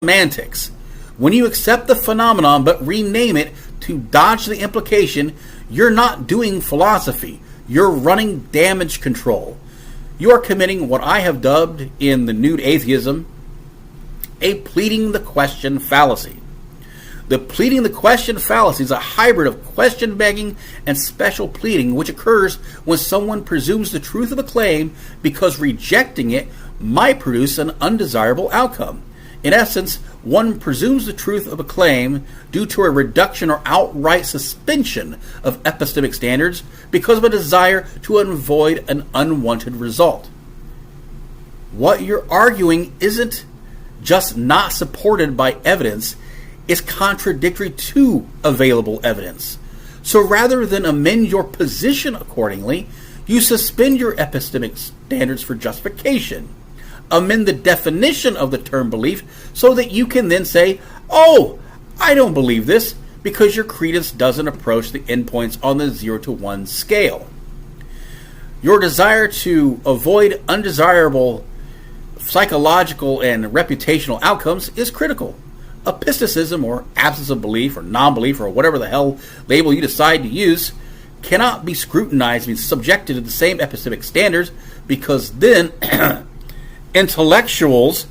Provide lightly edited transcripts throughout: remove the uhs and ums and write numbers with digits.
Semantics. When you accept the phenomenon but rename it to dodge the implication, you're not doing philosophy. You're running damage control. You are committing what I have dubbed in the nude atheism a pleading the question fallacy. The pleading the question fallacy is a hybrid of question begging and special pleading, which occurs when someone presumes the truth of a claim because rejecting it might produce an undesirable outcome. In essence, one presumes the truth of a claim due to a reduction or outright suspension of epistemic standards because of a desire to avoid an unwanted result. What you're arguing isn't just not supported by evidence, it's contradictory to available evidence. So rather than amend your position accordingly, you suspend your epistemic standards for justification. Amend the definition of the term belief so that you can then say, oh, I don't believe this because your credence doesn't approach the endpoints on the 0 to 1 scale. Your desire to avoid undesirable psychological and reputational outcomes is critical. Epistemicism, or absence of belief or non-belief or whatever the hell label you decide to use, cannot be scrutinized and subjected to the same epistemic standards because then intellectuals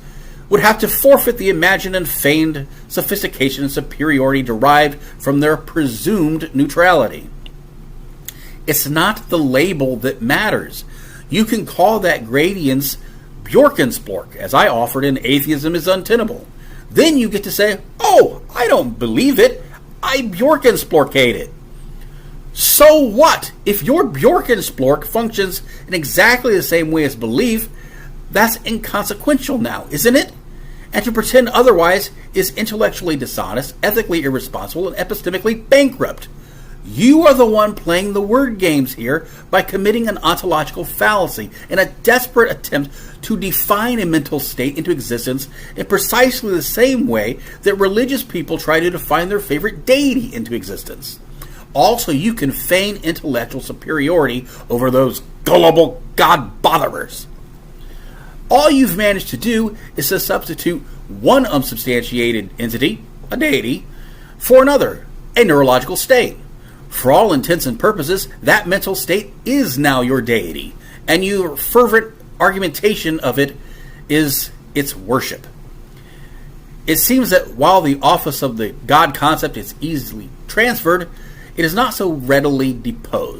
would have to forfeit the imagined and feigned sophistication and superiority derived from their presumed neutrality. It's not the label that matters. You can call that gradient's Bjorkensplork, as I offered in Atheism is Untenable. Then you get to say, oh, I don't believe it. I Bjorkensplorkate it. So what? If your Bjorkensplork functions in exactly the same way as belief, that's inconsequential now, isn't it? And to pretend otherwise is intellectually dishonest, ethically irresponsible, and epistemically bankrupt. You are the one playing the word games here by committing an ontological fallacy in a desperate attempt to define a mental state into existence in precisely the same way that religious people try to define their favorite deity into existence. Also, you can feign intellectual superiority over those gullible God-botherers. All you've managed to do is to substitute one unsubstantiated entity, a deity, for another, a neurological state. For all intents and purposes, that mental state is now your deity, and your fervent argumentation of it is its worship. It seems that while the office of the God concept is easily transferred, it is not so readily deposed.